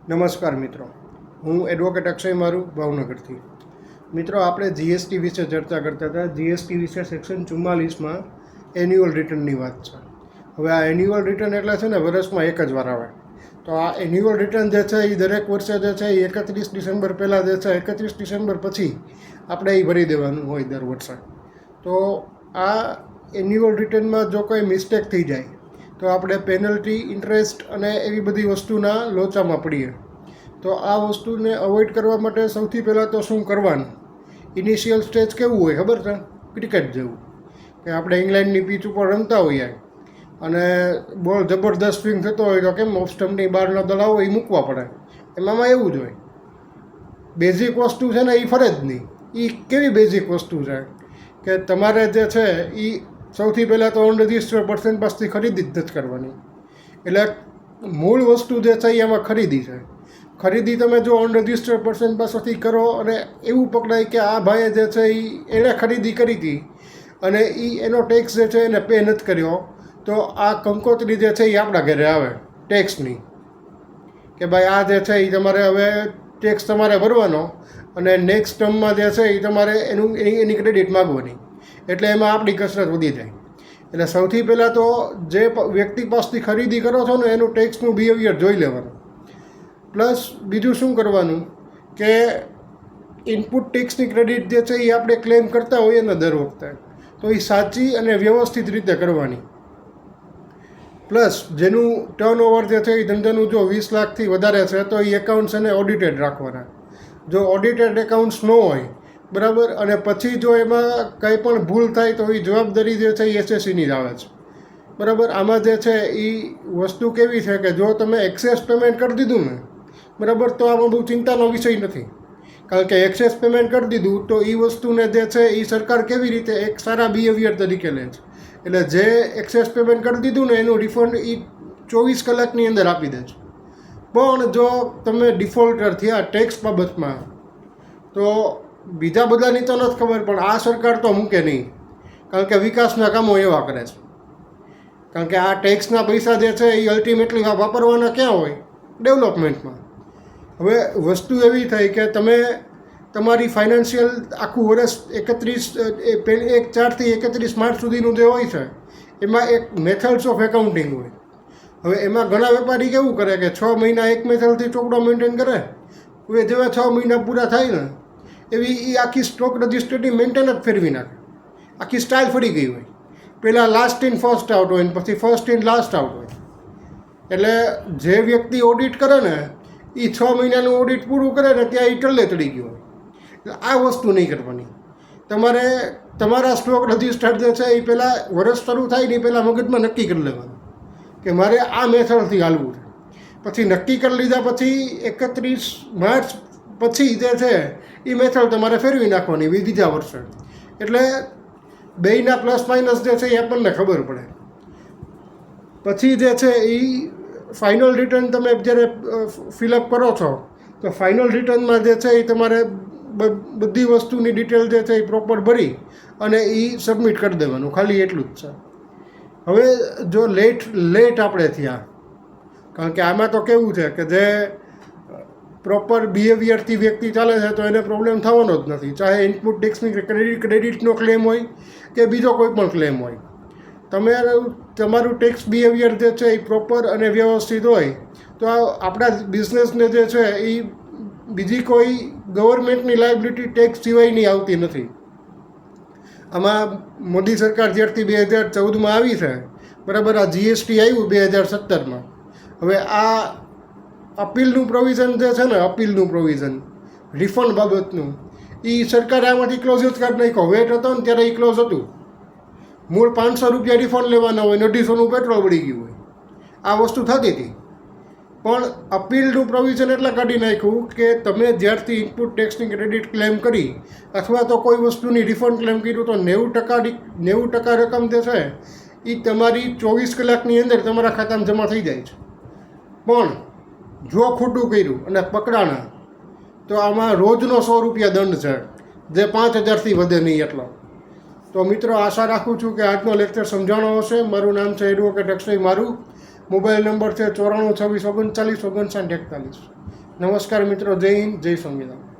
નમસ્કાર મિત્રો, હું એડવોકેટ અક્ષય મારું ભાવનગરથી. મિત્રો, આપણે જીએસટી વિશે ચર્ચા કરતા હતા. જીએસટી વિશે સેક્શન 44માં એન્યુઅલ રિટર્નની વાત છે. હવે આ એન્યુઅલ રિટર્ન એટલે છે ને વર્ષમાં એક જ વાર આવે. તો આ એન્યુઅલ રિટર્ન જે છે એ દરેક વર્ષે જે છે એ 31 ડિસેમ્બર પહેલાં જે છે 31 ડિસેમ્બર પછી આપણે એ ભરી દેવાનું હોય દર વર્ષે. તો આ એન્યુઅલ રિટર્નમાં જો કોઈ મિસ્ટેક થઈ જાય તો આપણે પેનલ્ટી, ઇન્ટરેસ્ટ અને એવી બધી વસ્તુના લોચામાં પડીએ. તો આ વસ્તુને અવોઇડ કરવા માટે સૌથી પહેલાં તો શું કરવાનું? ઇનિશિયલ સ્ટેજ કેવું હોય ખબર છે? ક્રિકેટ જેવું, કે આપણે ઇંગ્લેન્ડની પીચ ઉપર રમતા હોઈએ અને બોલ જબરદસ્ત સ્વિંગ થતો હોય તો કેમ ઓફ સ્ટમ્પની બહારનો દડાવો એ મૂકવા પડે. એમાં એવું જ હોય. બેઝિક વસ્તુ છે ને એ ફરે જ નહીં. એ કેવી બેઝિક વસ્તુ છે કે તમારે જે છે એ સૌથી પહેલાં તો અનરજિસ્ટર્ડ પર્સન પાસેથી ખરીદી જ નથી કરવાની. એટલે મૂળ વસ્તુ જે છે એ એમાં ખરીદી છે. ખરીદી તમે જો અનરજિસ્ટર્ડ પર્સન પાસેથી કરો અને એવું પકડાય કે આ ભાઈએ જે છે એણે ખરીદી કરી હતી અને એનો ટેક્સ જે છે એને પે નથી કર્યો, તો આ કંકોત્રી જે છે એ આપણા ઘરે આવે ટેક્સની, કે ભાઈ આ જે છે એ તમારે હવે ટેક્સ તમારે ભરવાનો અને નેક્સ્ટ ટર્મમાં જે છે એ તમારે એની ક્રેડિટ માગવાની. એટલે એમાં આપણી કસરત વધી જાય. એટલે સૌથી પહેલાં તો જે વ્યક્તિ પાસેથી ખરીદી કરો છો ને એનું ટેક્સનું બિહેવિયર જોઈ લેવાનું. પ્લસ બીજું શું કરવાનું કે ઇનપુટ ટેક્સની ક્રેડિટ જે છે એ આપણે ક્લેમ કરતા હોઈએ ને દર વખતે, તો એ સાચી અને વ્યવસ્થિત રીતે કરવાની. પ્લસ જેનું ટર્નઓવર જે છે એ ધંધાનું જો 20 લાખથી વધારે છે તો એ એકાઉન્ટ્સ એને ઓડિટેડ રાખવાના. જો ઓડિટેડ એકાઉન્ટ્સ ન હોય બરાબર, અને પછી જો એમાં કંઈ પણ ભૂલ થાય તો એ જવાબદારી જે છે એ એસએસસીની જ આવે છે બરાબર. આમાં જે છે એ વસ્તુ કેવી છે કે જો તમે એક્સેસ પેમેન્ટ કરી દીધું ને બરાબર, તો આમાં બહુ ચિંતાનો વિષય નથી. કારણ કે એક્સેસ પેમેન્ટ કરી દીધું તો એ વસ્તુને જે છે એ સરકાર કેવી રીતે એક સારા બિહેવિયર તરીકે લે છે. એટલે જે એક્સેસ પેમેન્ટ કરી દીધું ને એનું રિફંડ એ 24 કલાકની અંદર આપી દે છે. પણ જો તમે ડિફોલ્ટર થયા ટેક્સ બાબતમાં તો બીજા બધાની તો નથી ખબર, પણ આ સરકાર તો મૂકે નહીં. કારણ કે વિકાસના કામો એવા કરે છે. કારણ કે આ ટેક્સના પૈસા જે છે એ અલ્ટિમેટલી વાપરવાના ક્યાં હોય? ડેવલપમેન્ટમાં. હવે વસ્તુ એવી થઈ કે તમે તમારી ફાઇનાન્શિયલ આખું વર્ષ 1 4 થી 31 માર્ચ સુધીનું જે હોય છે એમાં એક મેથડ્સ ઓફ એકાઉન્ટિંગ હોય. હવે એમાં ઘણા વેપારી કેવું કરે કે 6 મહિના એક મેથડથી ચોપડો મેન્ટેન કરે. હવે જેવા 6 મહિના પૂરા થાય ને એવી એ આખી સ્ટોક રજિસ્ટરની મેન્ટેન જ ફેરવી નાખે. આખી સ્ટાઇલ ફરી ગઈ હોય. પહેલાં લાસ્ટ ઇન ફર્સ્ટ આઉટ હોય ને પછી ફર્સ્ટ ઇન લાસ્ટ આઉટ હોય. એટલે જે વ્યક્તિ ઓડિટ કરે ને એ 6 મહિનાનું ઓડિટ પૂરું કરે ને ત્યાં એ ટલ્લે ચડી ગયો હોય. એટલે આ વસ્તુ નહીં કરવાની. તમારે તમારા સ્ટોક રજિસ્ટર જે છે એ પહેલાં વર્ષ શરૂ થાય ને પહેલાં મગજમાં નક્કી કરી લેવાનું કે મારે આ મેથડથી હાલવું છે. પછી નક્કી કરી લીધા પછી 31 માર્ચ પછી જે છે એ મેથડ તમારે ફેરવી નાખવાની બીજા વર્ષે. એટલે બેયના પ્લસ માઇનસ જે છે એ આપણને ખબર પડે. પછી જે છે એ ફાઇનલ રિટર્ન તમે જ્યારે ફિલઅપ કરો છો તો ફાઇનલ રિટર્નમાં જે છે એ તમારે બધી વસ્તુની ડિટેલ જે છે એ પ્રોપર ભરી અને એ સબમિટ કરી દેવાનું. ખાલી એટલું જ છે. હવે જો લેટ આપણે થયા, કારણ કે આમાં તો કેવું છે કે જે પ્રોપર બિહેવિયરથી વ્યક્તિ ચાલે છે તો એને પ્રોબ્લેમ થવાનો જ નથી. ચાહે ઇનપુટ ટેક્સની ક્રેડિટનો ક્લેમ હોય કે બીજો કોઈ પણ ક્લેમ હોય. તમે તમારું ટેક્સ બિહેવિયર જે છે એ પ્રોપર અને વ્યવસ્થિત હોય તો આપણા બિઝનેસને જે છે એ બીજી કોઈ ગવર્મેન્ટની લાયબિલિટી ટેક્સ સિવાયની આવતી નથી. આમાં મોદી સરકાર જ્યારથી 2014માં આવી છે બરાબર, આ જીએસટી આવ્યું 2017માં. હવે આ અપીલનું પ્રોવિઝન જે છે ને, અપીલનું પ્રોવિઝન રિફંડ બાબતનું, એ સરકારે આમાંથી ક્લોઝ જ કાઢી નાખ્યો. વેટ હતો ને ત્યારે એ ક્લોઝ હતું. મૂળ 500 રૂપિયા રિફંડ લેવાના હોય, 150નું પેટ્રોલ પડી ગયું હોય. આ વસ્તુ થતી હતી. પણ અપીલનું પ્રોવિઝન એટલે કાઢી નાખ્યું કે તમે જ્યારથી ઇનપુટ ટેક્સની ક્રેડિટ ક્લેમ કરી અથવા તો કોઈ વસ્તુની રિફંડ ક્લેમ કર્યું તો 90% રકમ જે છે એ તમારી 24 કલાકની અંદર તમારા ખાતામાં જમા થઈ જાય છે. પણ જો ખોટું કર્યું અને પકડાણા તો આમાં રોજનો 100 રૂપિયા દંડ છે, જે 5000થી વધે નહીં એટલો. તો મિત્રો, આશા રાખું છું કે આજનો લેક્ચર સમજાણો હશે. મારું નામ છે એડવોકેટ અક્ષય મારું. મોબાઈલ નંબર છે 94 26 39 59 41. નમસ્કાર મિત્રો, જય હિન્દ, જય સંવિધાન.